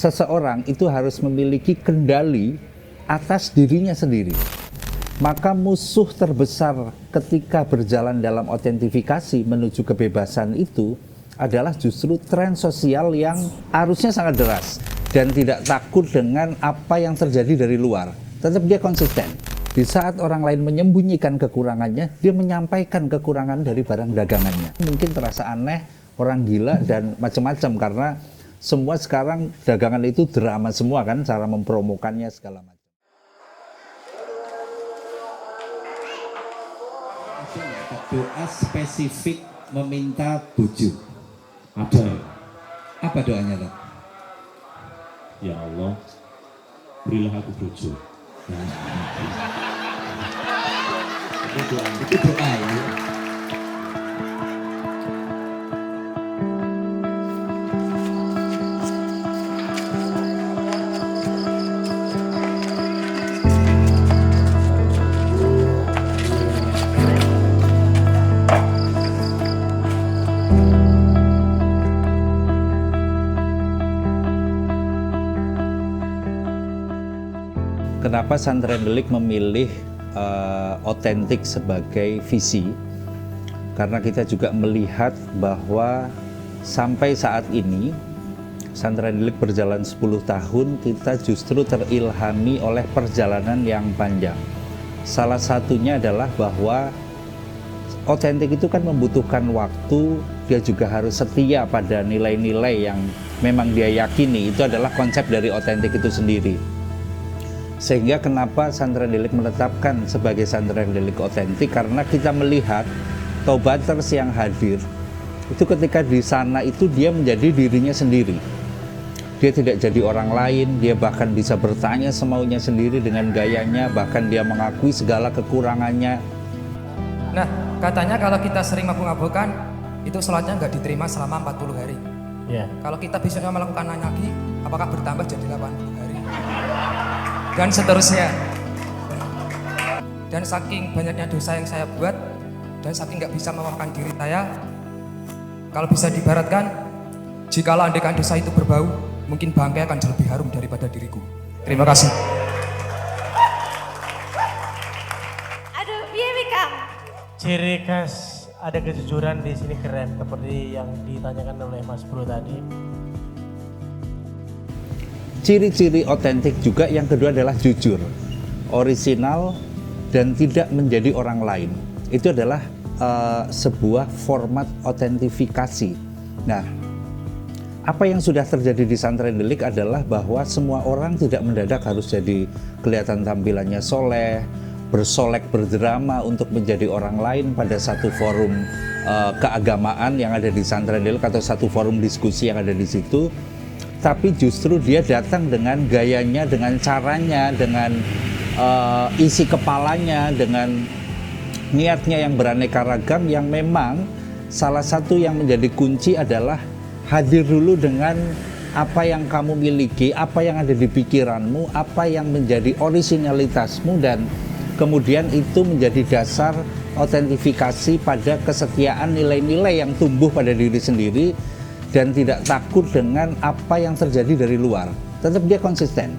seseorang itu harus memiliki kendali atas dirinya sendiri. Maka musuh terbesar ketika berjalan dalam otentifikasi menuju kebebasan itu adalah justru tren sosial yang arusnya sangat deras dan tidak takut dengan apa yang terjadi dari luar. Tetap dia konsisten. Di saat orang lain menyembunyikan kekurangannya, dia menyampaikan kekurangan dari barang dagangannya. Mungkin terasa aneh, orang gila dan macam-macam karena semua sekarang dagangan itu drama semua kan, cara mempromokannya segala macam. Doa spesifik meminta bojo. Ada. Apa doanya, Pak? Ya Allah, berilah aku bojo. Itu doa ya. Kenapa Santren Delik memilih otentik sebagai visi? Karena kita juga melihat bahwa sampai saat ini Santren Delik berjalan 10 tahun, kita justru terilhami oleh perjalanan yang panjang. Salah satunya adalah bahwa otentik itu kan membutuhkan waktu, dia juga harus setia pada nilai-nilai yang memang dia yakini. Itu adalah konsep dari otentik itu sendiri. Sehingga kenapa Santren Delik menetapkan sebagai Santren Delik otentik, karena kita melihat Tobaters yang hadir itu ketika di sana itu dia menjadi dirinya sendiri. Dia tidak jadi orang lain, dia bahkan bisa bertanya semaunya sendiri dengan gayanya, bahkan dia mengakui segala kekurangannya. Nah, katanya kalau kita sering mabuk-mabukan, itu sholatnya nggak diterima selama 40 hari. Ya. Kalau kita besoknya melakukan lagi, apakah bertambah jadi 80 hari? Dan seterusnya. Dan saking banyaknya dosa yang saya buat, dan saking nggak bisa memaafkan diri saya, kalau bisa diibaratkan, jikalau andaikan dosa itu berbau, mungkin bangkai akan jauh lebih harum daripada diriku. Terima kasih. Aduh, piye Kang? Ciri khas ada kejujuran di sini keren, seperti yang ditanyakan oleh Mas Bro tadi. Ciri-ciri otentik juga yang kedua adalah jujur, orisinal, dan tidak menjadi orang lain. Itu adalah sebuah format otentifikasi. Nah, apa yang sudah terjadi di Santren Delik adalah bahwa semua orang tidak mendadak harus jadi kelihatan tampilannya soleh, bersolek, berdrama untuk menjadi orang lain pada satu forum keagamaan yang ada di Santren Delik atau satu forum diskusi yang ada di situ. Tapi justru dia datang dengan gayanya, dengan caranya, dengan isi kepalanya, dengan niatnya yang beraneka ragam, yang memang salah satu yang menjadi kunci adalah hadir dulu dengan apa yang kamu miliki, apa yang ada di pikiranmu, apa yang menjadi orisinalitasmu, dan kemudian itu menjadi dasar otentifikasi pada kesetiaan nilai-nilai yang tumbuh pada diri sendiri dan tidak takut dengan apa yang terjadi dari luar. Tetap dia konsisten.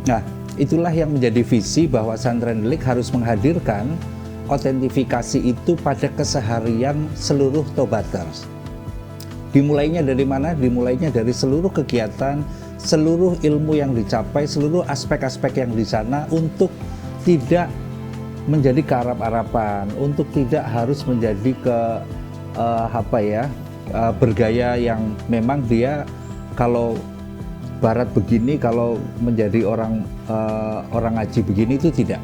Nah, itulah yang menjadi visi bahwa Santren Delik harus menghadirkan otentifikasi itu pada keseharian seluruh Tobaters. Dimulainya dari mana? Dimulainya dari seluruh kegiatan, seluruh ilmu yang dicapai, seluruh aspek-aspek yang di sana, untuk tidak menjadi kearap-arapan, untuk tidak harus menjadi bergaya yang memang dia kalau barat begini, kalau menjadi orang ngaji begini, itu tidak.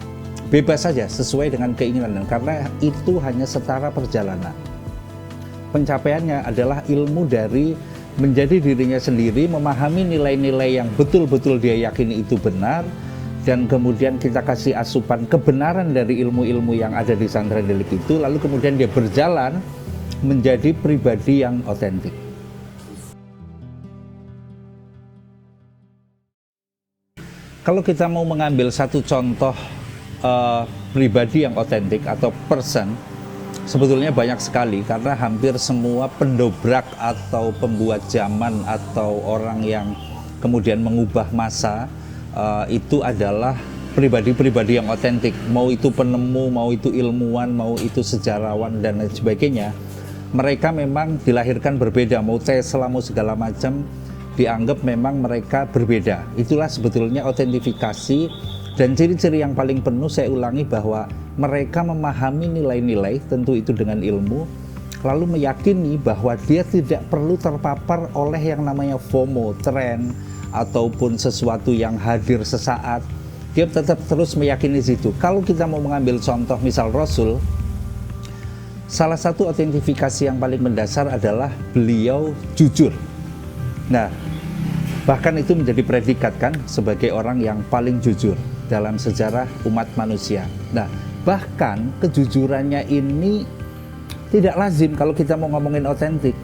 Bebas saja sesuai dengan keinginan, karena itu hanya setara perjalanan. Pencapaiannya adalah ilmu dari menjadi dirinya sendiri, memahami nilai-nilai yang betul-betul dia yakini itu benar, dan kemudian kita kasih asupan kebenaran dari ilmu-ilmu yang ada di Santren Delik itu, lalu kemudian dia berjalan menjadi pribadi yang otentik. Kalau kita mau mengambil satu contoh pribadi yang otentik atau person, sebetulnya banyak sekali, karena hampir semua pendobrak atau pembuat zaman atau orang yang kemudian mengubah masa, itu adalah pribadi-pribadi yang otentik. Mau itu penemu, mau itu ilmuwan, mau itu sejarawan dan lain sebagainya. Mereka memang dilahirkan berbeda, mau Tesla, mau segala macam, dianggap memang mereka berbeda. Itulah sebetulnya otentifikasi, dan ciri-ciri yang paling penuh, saya ulangi, bahwa mereka memahami nilai-nilai, tentu itu dengan ilmu, lalu meyakini bahwa dia tidak perlu terpapar oleh yang namanya FOMO, tren, ataupun sesuatu yang hadir sesaat. Dia tetap terus meyakini situ. Kalau kita mau mengambil contoh misal Rasul, salah satu otentifikasi yang paling mendasar adalah beliau jujur. Nah, bahkan itu menjadi predikat kan sebagai orang yang paling jujur dalam sejarah umat manusia. Nah, bahkan kejujurannya ini tidak lazim kalau kita mau ngomongin otentik.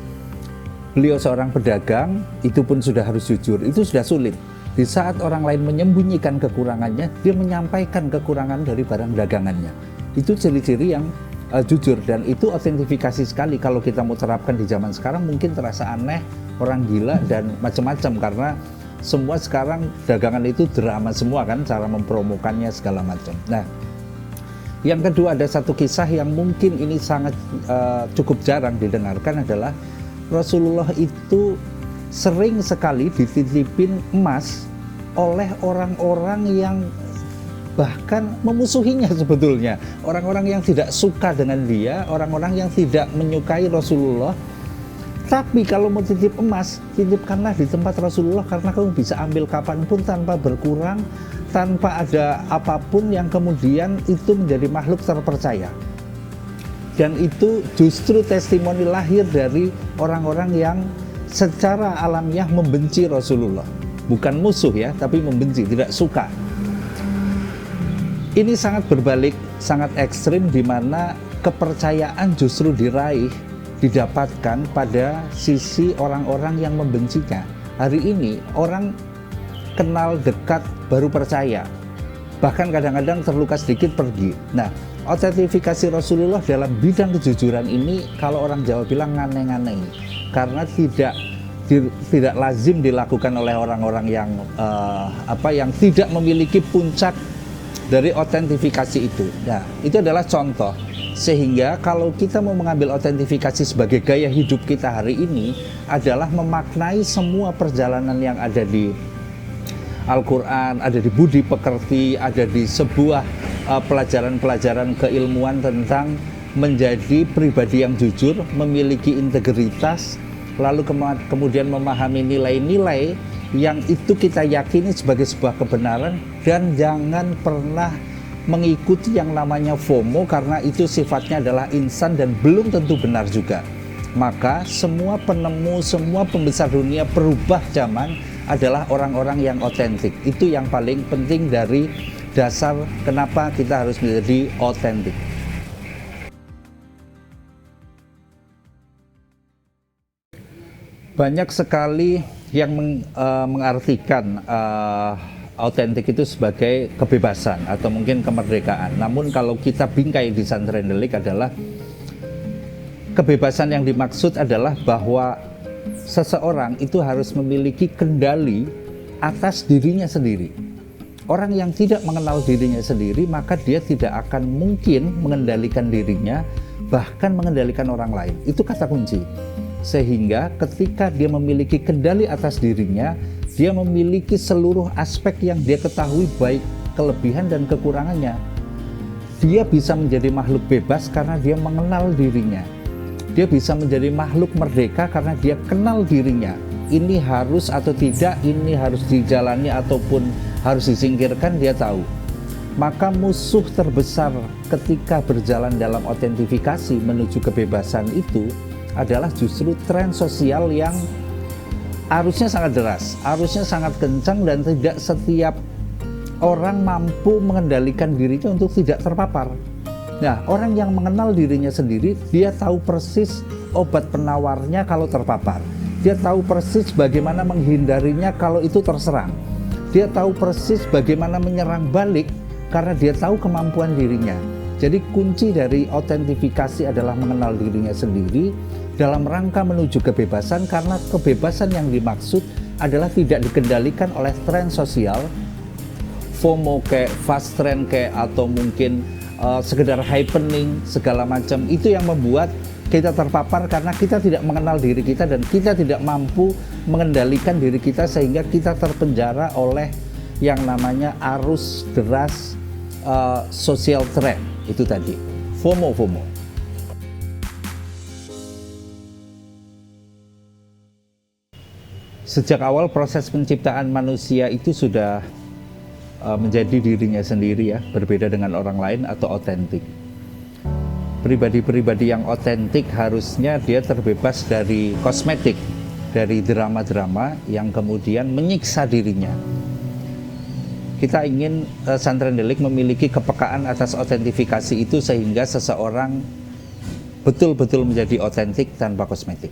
Beliau seorang pedagang, itu pun sudah harus jujur, itu sudah sulit. Di saat orang lain menyembunyikan kekurangannya, dia menyampaikan kekurangan dari barang dagangannya. Itu ciri-ciri yang jujur, dan itu otentifikasi sekali. Kalau kita mau terapkan di zaman sekarang mungkin terasa aneh, orang gila dan macam-macam, karena semua sekarang dagangan itu drama semua kan, cara mempromokannya segala macam. Nah, yang kedua, ada satu kisah yang mungkin ini sangat cukup jarang didengarkan, adalah Rasulullah itu sering sekali dititipin emas oleh orang-orang yang bahkan memusuhinya sebetulnya. Orang-orang yang tidak suka dengan dia, orang-orang yang tidak menyukai Rasulullah. Tapi kalau mau titip emas, titipkanlah di tempat Rasulullah, karena kamu bisa ambil kapanpun tanpa berkurang, tanpa ada apapun yang kemudian itu menjadi makhluk terpercaya. Dan itu justru testimoni lahir dari orang-orang yang secara alamiah membenci Rasulullah. Bukan musuh ya, tapi membenci, tidak suka. Ini sangat berbalik, sangat ekstrim, di mana kepercayaan justru didapatkan pada sisi orang-orang yang membencinya. Hari ini orang kenal dekat baru percaya, bahkan kadang-kadang terluka sedikit pergi. Nah, otentifikasi Rasulullah dalam bidang kejujuran ini, kalau orang Jawa bilang ngane-ngane, karena tidak lazim dilakukan oleh orang-orang yang yang tidak memiliki puncak dari otentifikasi itu. Nah, itu adalah contoh. Sehingga kalau kita mau mengambil otentifikasi sebagai gaya hidup kita hari ini, adalah memaknai semua perjalanan yang ada di Al-Quran, ada di budi pekerti, ada di sebuah pelajaran-pelajaran keilmuan tentang menjadi pribadi yang jujur, memiliki integritas, lalu kemudian memahami nilai-nilai yang itu kita yakini sebagai sebuah kebenaran, dan jangan pernah mengikuti yang namanya FOMO, karena itu sifatnya adalah instan dan belum tentu benar juga. Maka semua penemu, semua pembesar dunia, perubah zaman adalah orang-orang yang otentik. Itu yang paling penting dari dasar kenapa kita harus menjadi otentik. Banyak sekali yang mengartikan autentik itu sebagai kebebasan atau mungkin kemerdekaan. Namun kalau kita bingkai di Santren Delik, adalah kebebasan yang dimaksud adalah bahwa seseorang itu harus memiliki kendali atas dirinya sendiri. Orang yang tidak mengenal dirinya sendiri, maka dia tidak akan mungkin mengendalikan dirinya, bahkan mengendalikan orang lain. Itu kata kunci. Sehingga ketika dia memiliki kendali atas dirinya, dia memiliki seluruh aspek yang dia ketahui, baik kelebihan dan kekurangannya. Dia bisa menjadi makhluk bebas karena dia mengenal dirinya. Dia bisa menjadi makhluk merdeka karena dia kenal dirinya. Ini harus atau tidak, ini harus dijalani ataupun harus disingkirkan, dia tahu. Maka musuh terbesar ketika berjalan dalam otentifikasi menuju kebebasan itu adalah justru tren sosial yang arusnya sangat deras, arusnya sangat kencang, dan tidak setiap orang mampu mengendalikan dirinya untuk tidak terpapar. Nah, orang yang mengenal dirinya sendiri, dia tahu persis obat penawarnya kalau terpapar. Dia tahu persis bagaimana menghindarinya kalau itu terserang. Dia tahu persis bagaimana menyerang balik karena dia tahu kemampuan dirinya. Jadi kunci dari otentifikasi adalah mengenal dirinya sendiri dalam rangka menuju kebebasan, karena kebebasan yang dimaksud adalah tidak dikendalikan oleh tren sosial, FOMO kayak fast trend kayak atau mungkin sekedar happening segala macam. Itu yang membuat kita terpapar karena kita tidak mengenal diri kita dan kita tidak mampu mengendalikan diri kita sehingga kita terpenjara oleh yang namanya arus deras social trend itu tadi, FOMO. Sejak awal proses penciptaan manusia itu sudah menjadi dirinya sendiri ya, berbeda dengan orang lain atau otentik. Pribadi-pribadi yang otentik harusnya dia terbebas dari kosmetik, dari drama-drama yang kemudian menyiksa dirinya. Kita ingin Santrendelik memiliki kepekaan atas otentifikasi itu sehingga seseorang betul-betul menjadi otentik tanpa kosmetik.